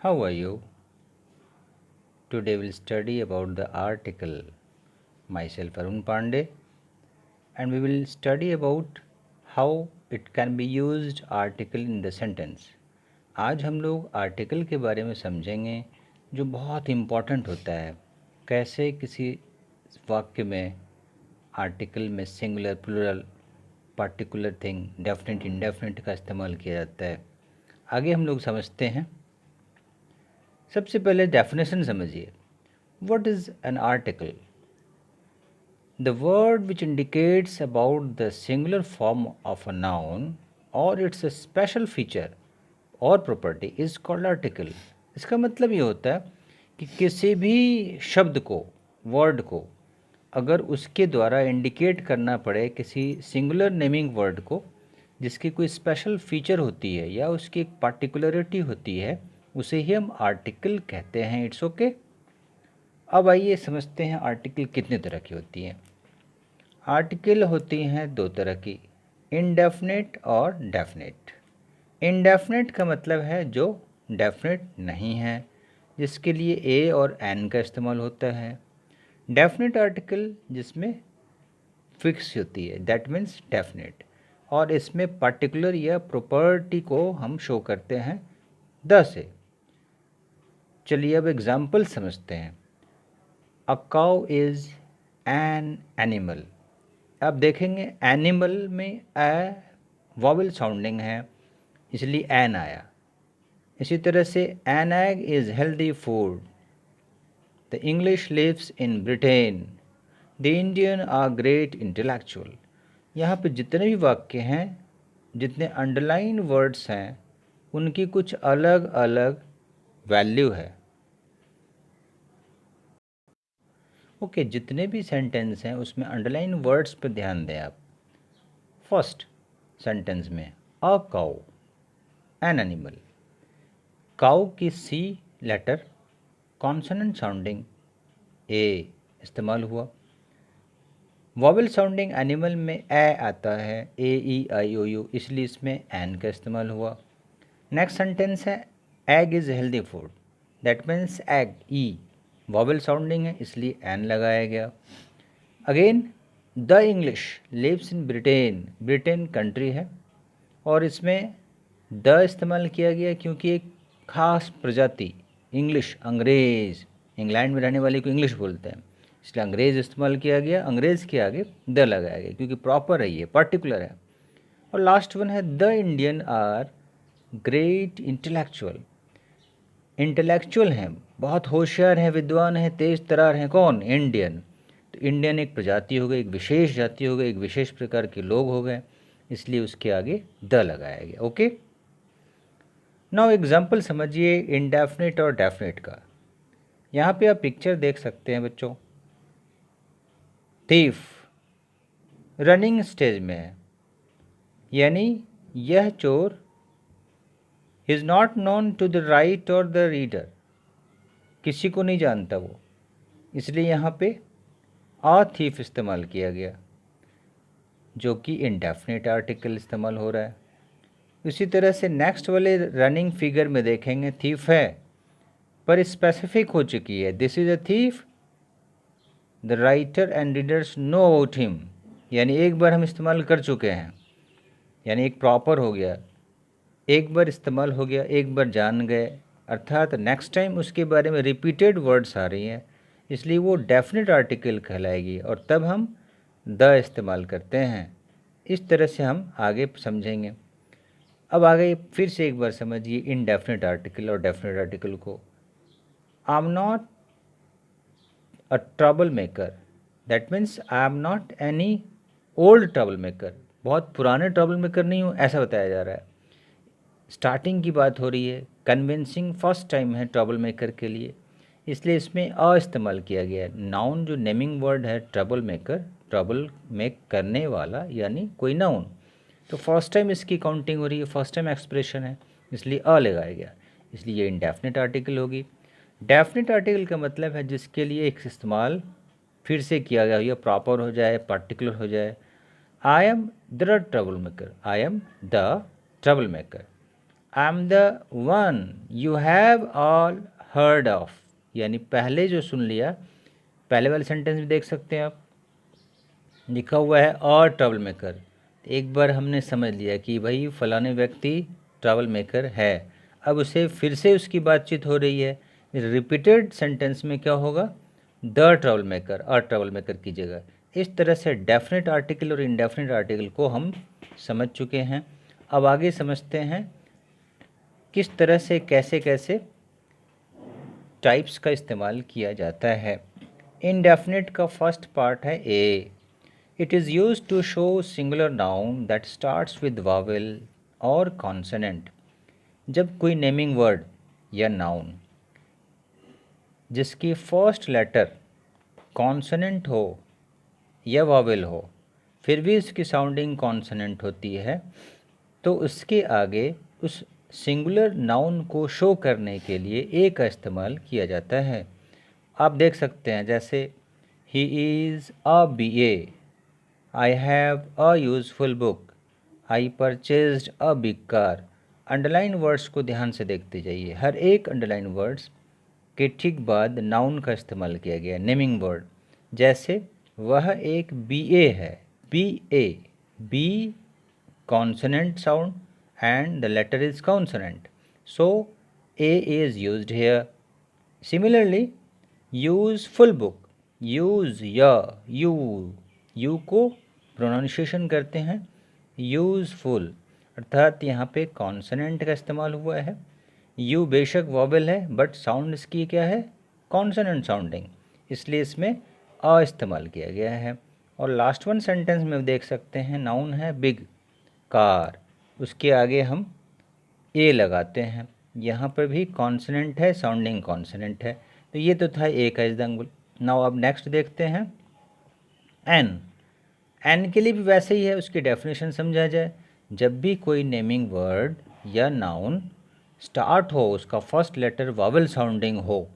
How are you? Today we'll study about the article. Myself Arun Pandey, and we will study about how it can be used article in the sentence. आज हम लोग article के बारे में समझेंगे जो बहुत इम्पॉर्टेंट होता है। कैसे किसी वाक्य में आर्टिकल में singular plural particular thing definite indefinite का इस्तेमाल किया जाता है। आगे हम लोग समझते हैं। सबसे पहले डेफिनेशन समझिए। What is an article? The word which indicates about the singular form of a noun or its a special feature or property is called article. इसका मतलब ये होता है कि किसी भी शब्द को, वर्ड को, अगर उसके द्वारा इंडिकेट करना पड़े किसी सिंगुलर नेमिंग वर्ड को जिसकी कोई स्पेशल फीचर होती है या उसकी एक पार्टिकुलरिटी होती है, उसे ही हम आर्टिकल कहते हैं। It's okay. अब आइए समझते हैं आर्टिकल कितने तरह की होती हैं। आर्टिकल होती हैं दो तरह की, इनडेफिनेट और डेफिनेट। इनडेफिनेट का मतलब है जो डेफिनेट नहीं है, जिसके लिए ए और एन का इस्तेमाल होता है। डेफिनेट आर्टिकल जिसमें फिक्स होती है, दैट मीन्स डेफिनेट, और इसमें पर्टिकुलर या प्रॉपर्टी को हम शो करते हैं द से। चलिए अब एग्जाम्पल समझते हैं। A cow is an animal. आप देखेंगे एनिमल में ए वॉवल साउंडिंग है, इसलिए एन आया। इसी तरह से an egg is healthy food. The English lives in Britain. The Indian are great intellectual. यहाँ पे जितने भी वाक्य हैं, जितने अंडरलाइन वर्ड्स हैं, उनकी कुछ अलग अलग वैल्यू है। ओके, जितने भी सेंटेंस हैं उसमें अंडरलाइन वर्ड्स पर ध्यान दें आप। फर्स्ट सेंटेंस में a cow an animal, cow की सी लेटर कॉन्सोनेंट साउंडिंग ए इस्तेमाल हुआ। वॉवल साउंडिंग एनिमल में ए आता है, ए ई आई ओ यू, इसलिए इसमें एन का इस्तेमाल हुआ। नेक्स्ट सेंटेंस है egg is healthy food, that means egg E vowel sounding है, इसलिए एन लगाया गया। Again the English lives in Britain, Britain country है और इसमें द इस्तेमाल किया गया क्योंकि एक ख़ास प्रजाति इंग्लिश, अंग्रेज़, इंग्लैंड में रहने वाले को इंग्लिश बोलते हैं, इसलिए अंग्रेज़ इस्तेमाल किया गया। अंग्रेज़ के आगे द लगाया गया क्योंकि प्रॉपर है, ये पर्टिकुलर है। और लास्ट वन है the Indian are great intellectual. Intellectual हैं, बहुत होशियार हैं, विद्वान हैं, तेज तरार हैं। कौन? इंडियन। तो इंडियन एक प्रजाति हो गई, एक विशेष जाति हो गई, एक विशेष प्रकार के लोग हो गए, इसलिए उसके आगे द लगाया गया। ओके, नाउ एग्जाम्पल समझिए इनडेफिनेट और डेफिनेट का। यहाँ पे आप पिक्चर देख सकते हैं बच्चों। थीफ रनिंग स्टेज में है, यानी यह चोर is not known to the writer और द रीडर, किसी को नहीं जानता वो, इसलिए यहाँ पे आ थीफ इस्तेमाल किया गया जो कि इनडेफिनेट आर्टिकल इस्तेमाल हो रहा है। इसी तरह से नेक्स्ट वाले रनिंग फिगर में देखेंगे थीफ है पर स्पेसिफिक हो चुकी है, this is a thief, the writer and readers know about him, यानी एक बार हम इस्तेमाल कर चुके हैं, यानी एक प्रॉपर हो गया, एक बार इस्तेमाल हो गया, एक बार जान गए, अर्थात नेक्स्ट टाइम उसके बारे में रिपीटेड वर्ड्स आ रही हैं, इसलिए वो डेफिनेट आर्टिकल कहलाएगी और तब हम द इस्तेमाल करते हैं। इस तरह से हम आगे समझेंगे। अब आगे फिर से एक बार समझिए इनडेफिनेट आर्टिकल और डेफिनेट आर्टिकल को। I am not a trouble maker, that means I am not any old trouble maker, बहुत पुराने ट्रबल मेकर नहीं हूँ, ऐसा बताया जा रहा है। स्टार्टिंग की बात हो रही है, कन्विंसिंग फर्स्ट टाइम है ट्रबल मेकर के लिए, इसलिए इसमें अ इस्तेमाल किया गया है। नाउन जो नेमिंग वर्ड है ट्रबल मेकर, ट्रबल मेक करने वाला यानी कोई नाउन, तो फर्स्ट टाइम इसकी काउंटिंग हो रही है, फर्स्ट टाइम एक्सप्रेशन है, इसलिए अ लगाया गया, इसलिए ये इंडेफिनेट आर्टिकल होगी। डेफिनेट आर्टिकल का मतलब है जिसके लिए एक इस्तेमाल फिर से किया गया, या प्रॉपर हो जाए, पर्टिकुलर हो जाए। I am the trouble maker, I am the trouble maker, I am the one you have all heard of, यानी पहले जो सुन लिया, पहले वाले सेंटेंस में देख सकते हैं आप, लिखा हुआ है और ट्रबल मेकर। एक बार हमने समझ लिया कि भाई फलाने व्यक्ति ट्रबल मेकर है, अब उसे फिर से उसकी बातचीत हो रही है। रिपीटेड सेंटेंस में क्या होगा, द ट्रबल मेकर और ट्रबल मेकर की जगह। इस तरह से डेफिनेट आर्टिकल और इनडेफिनेट आर्टिकल को हम समझ चुके हैं। अब आगे समझते हैं किस तरह से कैसे कैसे टाइप्स का इस्तेमाल किया जाता है। इनडेफिनेट का फर्स्ट पार्ट है a. It is used to show singular noun that starts with vowel और कॉन्सोनेंट। जब कोई नेमिंग वर्ड या नाउन जिसकी फर्स्ट लेटर कॉन्सोनेंट हो या वावेल हो, फिर भी उसकी साउंडिंग कॉन्सोनेंट होती है, तो उसके आगे उस सिंगुलर नाउन को शो करने के लिए ए का इस्तेमाल किया जाता है। आप देख सकते हैं जैसे he is a BA, I have a useful book, I purchased a big car. Underline words को ध्यान से देखते जाइए, हर एक अंडरलाइन वर्ड्स के ठीक बाद नाउन का इस्तेमाल किया गया, नेमिंग वर्ड। जैसे वह एक BA है, BA, B consonant sound and the letter is consonant, so A is used here. Similarly, use full book, use या यू को प्रोनाउंसिएशन करते हैं यूज़फुल, अर्थात यहाँ पे कॉन्सोनेंट का इस्तेमाल हुआ है। यू बेशक वॉवेल है बट साउंड इसकी क्या है, कॉन्सोनेंट साउंडिंग, इसलिए इसमें अ इस्तेमाल किया गया है। और लास्ट वन सेंटेंस में देख सकते हैं नाउन है बिग कार, उसके आगे हम ए लगाते हैं, यहाँ पर भी कॉन्सोनेंट है, साउंडिंग कॉन्सोनेंट है। तो ये तो था ए का एग्जाम्पल। नाउ अब नेक्स्ट देखते हैं एन। एन के लिए भी वैसे ही है, उसकी डेफिनेशन समझा जाए। जब भी कोई नेमिंग वर्ड या नाउन स्टार्ट हो, उसका फर्स्ट लेटर वावल साउंडिंग हो,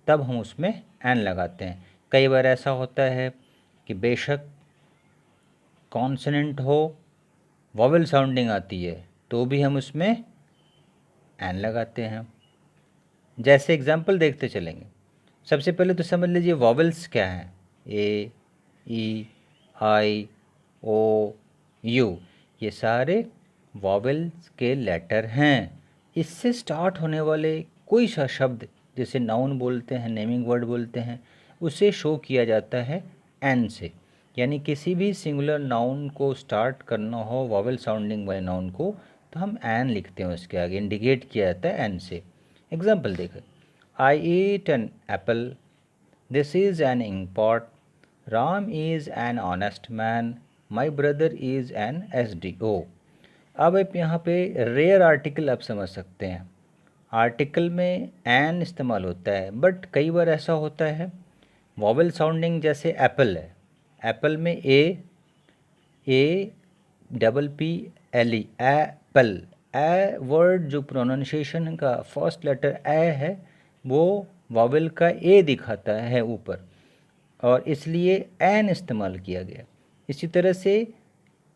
तब हम उसमें एन लगाते हैं। कई बार ऐसा होता है कि बेशक कॉन्सोनेंट हो, वॉवेल साउंडिंग आती है, तो भी हम उसमें एन लगाते हैं। जैसे एग्जाम्पल देखते चलेंगे। सबसे पहले तो समझ लीजिए वॉवेल्स क्या हैं, ए, ई, आई, ओ, यू, ये सारे वॉवेल्स के लेटर हैं। इससे स्टार्ट होने वाले कोई सा शब्द, जैसे नाउन बोलते हैं, नेमिंग वर्ड बोलते हैं, उसे शो किया जाता है एन से। यानी किसी भी सिंगुलर नाउन को स्टार्ट करना हो वॉवेल साउंडिंग वाले नाउन को, तो हम एन लिखते हैं, उसके आगे इंडिकेट किया जाता है एन से। एग्जाम्पल देखें, I eat an apple, this is an ink pot, Ram is an honest man, my brother is an SDO। अब आप यहाँ पे रेयर आर्टिकल आप समझ सकते हैं। आर्टिकल में एन इस्तेमाल होता है, बट कई बार ऐसा होता है वॉवेल साउंडिंग, जैसे एप्पल है, एप्पल में APPLE, एप्पल, ए वर्ड जो प्रोनाउंसिएशन का फर्स्ट लेटर ए है, वो वॉवेल का ए दिखाता है ऊपर, और इसलिए एन इस्तेमाल किया गया। इसी तरह से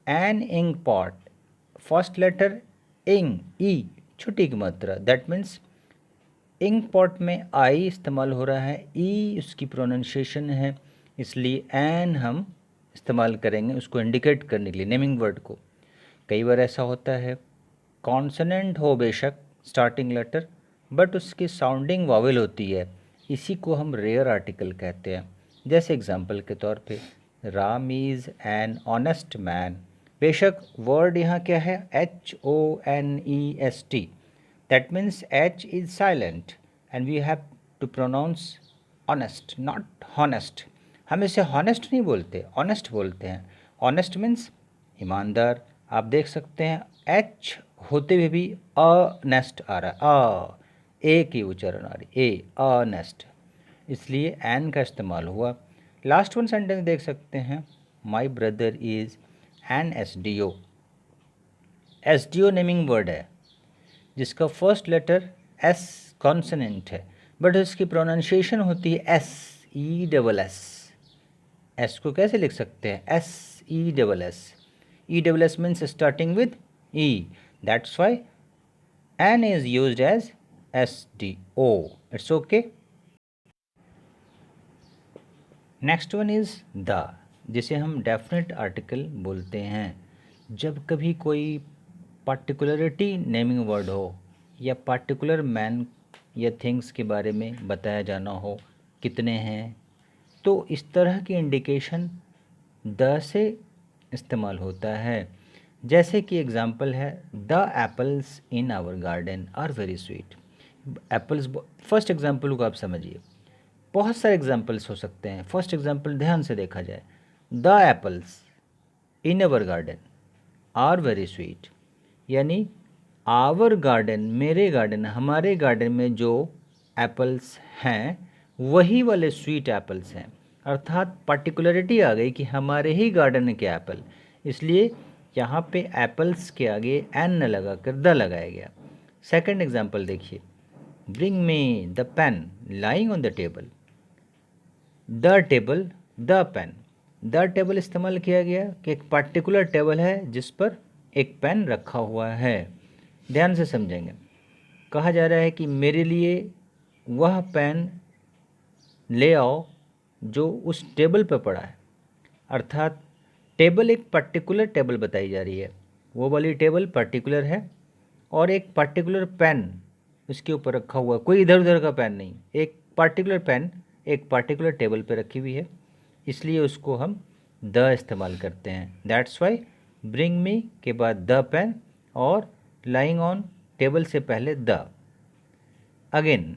an ink pot, first letter ink, E, छोटी की मात्रा, दैट मीन्स इंक पॉट में आई इस्तेमाल हो रहा है, ई उसकी प्रोनाउंसिएशन है, इसलिए एन हम इस्तेमाल करेंगे उसको इंडिकेट करने के लिए, नेमिंग वर्ड को। कई बार ऐसा होता है कॉन्सोनेंट हो बेशक स्टार्टिंग लेटर, बट उसकी साउंडिंग वावेल होती है, इसी को हम रेयर आर्टिकल कहते हैं। जैसे एग्जांपल के तौर पे Ram is an honest man, बेशक वर्ड यहाँ क्या है, HONEST, that means H is silent and we have to pronounce honest, not honest. हम इसे हॉनेस्ट नहीं बोलते, ऑनेस्ट बोलते हैं। ऑनेस्ट मीन्स ईमानदार। आप देख सकते हैं एच होते हुए भी नेस्ट आ रहा है, ए की उच्चारण आ रही, ए नेस्ट, इसलिए एन का इस्तेमाल हुआ। लास्ट वन सेंटेंस देख सकते हैं, माई brother is an SDO। SDO naming word है जिसका फर्स्ट लेटर एस कॉन्सोनेंट है, बट उसकी प्रोनाउंसिएशन होती है SESS। एस को कैसे लिख सकते हैं, SESS। ESS means starting with E, that's why N is used as SDO. It's okay. Next one is the, जिसे हम डेफिनेट आर्टिकल बोलते हैं। जब कभी कोई पार्टिकुलरिटी नेमिंग वर्ड हो या पार्टिकुलर मैन या थिंग्स के बारे में बताया जाना हो, कितने हैं, तो इस तरह की इंडिकेशन द से इस्तेमाल होता है। जैसे कि एग्ज़ाम्पल है, the apples in our garden are very sweet. Apples, first example को आप समझिए, बहुत सारे एग्जाम्पल्स हो सकते हैं। फर्स्ट एग्जाम्पल ध्यान से देखा जाए, the apples in our garden are very sweet, यानी आवर गार्डन, मेरे गार्डन, हमारे गार्डन में जो एप्पल्स हैं वही वाले स्वीट एप्पल्स हैं। अर्थात पार्टिकुलरिटी आ गई कि हमारे ही गार्डन के एप्पल, इसलिए यहाँ पे एप्पल्स के आगे एन न लगा कर द लगाया गया। सेकंड एग्जाम्पल देखिए, bring me the pen lying on the table. The table, the pen, the table इस्तेमाल किया गया कि एक पर्टिकुलर टेबल है जिस पर एक पेन रखा हुआ है। ध्यान से समझेंगे, कहा जा रहा है कि मेरे लिए वह पेन ले आओ जो उस टेबल पर पड़ा है। अर्थात टेबल एक पर्टिकुलर टेबल बताई जा रही है, वो वाली टेबल पर्टिकुलर है और एक पर्टिकुलर पेन उसके ऊपर रखा हुआ है, कोई इधर उधर का पेन नहीं, एक पर्टिकुलर पेन एक पर्टिकुलर टेबल पे रखी हुई है, इसलिए उसको हम द इस्तेमाल करते हैं। दैट्स वाई ब्रिंग मी के बाद द पेन और लाइंग ऑन टेबल से पहले the. Again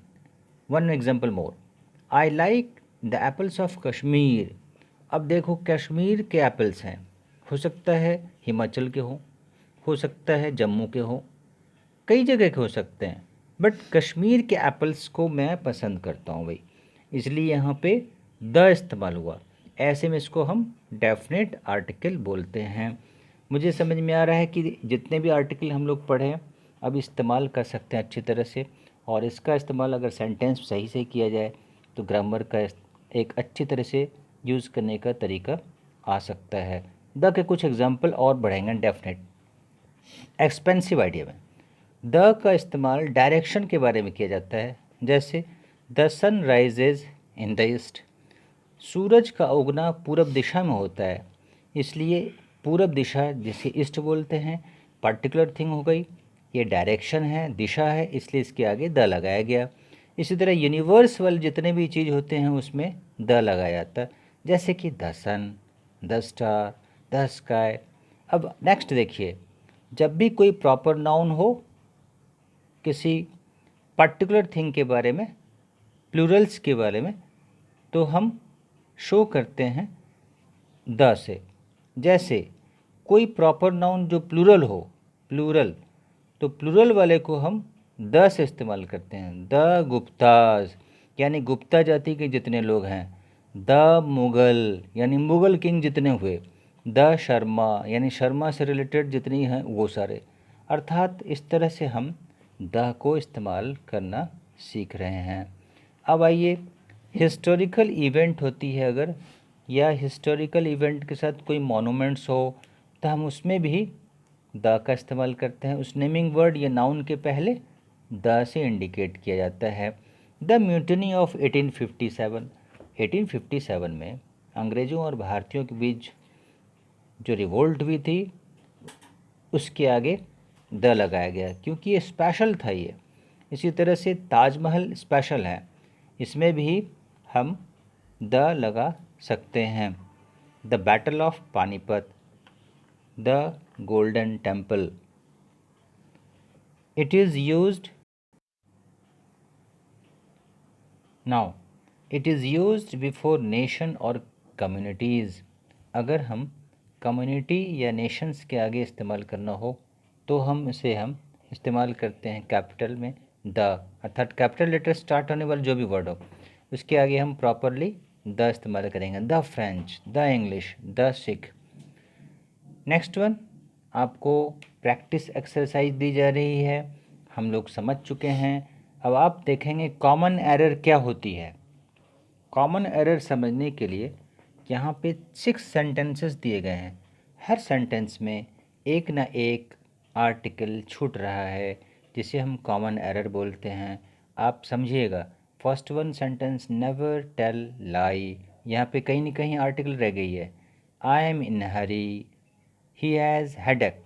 one example more, I like the apples of Kashmir. अब देखो, कश्मीर के एप्पल्स हैं, हो सकता है हिमाचल के हो सकता है जम्मू के हो, कई जगह के हो सकते हैं, बट कश्मीर के एप्पल्स को मैं पसंद करता हूँ भाई, इसलिए यहाँ पे द इस्तेमाल हुआ। ऐसे में इसको हम डेफिनेट आर्टिकल बोलते हैं। मुझे समझ में आ रहा है कि जितने भी आर्टिकल हम लोग पढ़े अब इस्तेमाल कर सकते हैं अच्छी तरह से, और इसका इस्तेमाल अगर सेंटेंस सही से किया जाए तो ग्रामर का एक अच्छी तरह से यूज़ करने का तरीका आ सकता है। द के कुछ एग्जाम्पल और बढ़ाएंगे डेफिनेट। एक्सपेंसिव आइडिया में द का इस्तेमाल डायरेक्शन के बारे में किया जाता है। जैसे the sun rises in the east, सूरज का उगना पूरब दिशा में होता है, इसलिए पूरब दिशा जिसे ईस्ट बोलते हैं, पर्टिकुलर थिंग हो गई, ये डायरेक्शन है, दिशा है, इसलिए इसके आगे द लगाया गया। इसी तरह यूनिवर्स वाले जितने भी चीज़ होते हैं उसमें द लगाया जाता है, जैसे कि the sun, the star, the sky. अब नेक्स्ट देखिए, जब भी कोई प्रॉपर नाउन हो किसी पर्टिकुलर थिंग के बारे में, प्लूरल्स के बारे में, तो हम शो करते हैं द से। जैसे कोई प्रॉपर नाउन जो प्लूरल हो, प्लूरल, तो प्लूरल वाले को हम द से इस्तेमाल करते हैं। द गुप्ताज, यानी गुप्ता जाति के जितने लोग हैं। द मुग़ल, यानी मुग़ल किंग जितने हुए। द शर्मा, यानी शर्मा से रिलेटेड जितनी हैं वो सारे। अर्थात इस तरह से हम द को इस्तेमाल करना सीख रहे हैं। अब आइए, हिस्टोरिकल इवेंट होती है अगर, या हिस्टोरिकल इवेंट के साथ कोई मॉन्यूमेंट्स हो, तो हम उसमें भी द का इस्तेमाल करते हैं। उस नेमिंग वर्ड या नाउन के पहले द से इंडिकेट किया जाता है। द म्यूटिनी ऑफ 1857, 1857 में अंग्रेज़ों और भारतीयों के बीच जो रिवोल्ट हुई थी उसके आगे द लगाया गया, क्योंकि ये स्पेशल था ये। इसी तरह से ताजमहल स्पेशल है, इसमें भी हम द लगा सकते हैं। The battle of Panipat, the golden temple, it is used, now it is used before nation और कम्युनिटीज़। अगर हम कम्युनिटी या नेशंस के आगे इस्तेमाल करना हो तो हम इस्तेमाल करते हैं कैपिटल में द, अर्थात कैपिटल लेटर स्टार्ट होने वाला जो भी वर्ड हो उसके आगे हम प्रॉपरली द इस्तेमाल करेंगे। The French, the English, the Sikh. Next one, आपको प्रैक्टिस एक्सरसाइज दी जा रही है, हम लोग समझ चुके हैं। अब आप देखेंगे कॉमन एरर क्या होती है। कॉमन एरर समझने के लिए यहाँ पे 6 सेंटेंसेस दिए गए हैं। हर सेंटेंस में एक ना एक आर्टिकल छूट रहा है, जिसे हम कॉमन एरर बोलते हैं। आप समझिएगा, first one sentence never tell lie, यहाँ पे कहीं ना कहीं आर्टिकल रह गई है। I am in hurry, he has headache,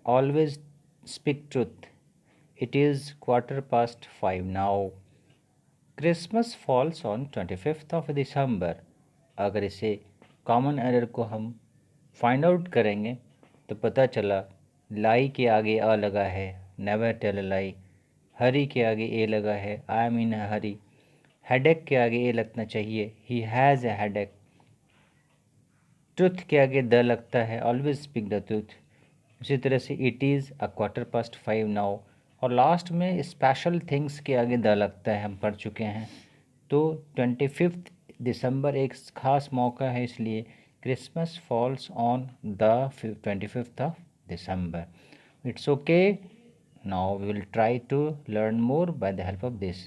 always speak truth, it is 5:15 now, Christmas falls on 25 December. अगर इसे कॉमन एरर को हम फाइंड आउट करेंगे तो पता चला लाई के आगे अ लगा है, नेवर टेल लाई। हरी के आगे ए लगा है, I am in Hari. Headache के आगे ए लगना चाहिए, he has a headache. Truth के आगे द लगता है, ऑलवेज स्पीक द ट्रुथ। उसी तरह से इट इज़ 5:15 नाउ। और लास्ट में स्पेशल थिंग्स के आगे द लगता है, हम पढ़ चुके हैं। तो 25 दिसंबर एक ख़ास मौका है, इसलिए Christmas falls on the 25 December. It's okay, now we will try to learn more by the help of this.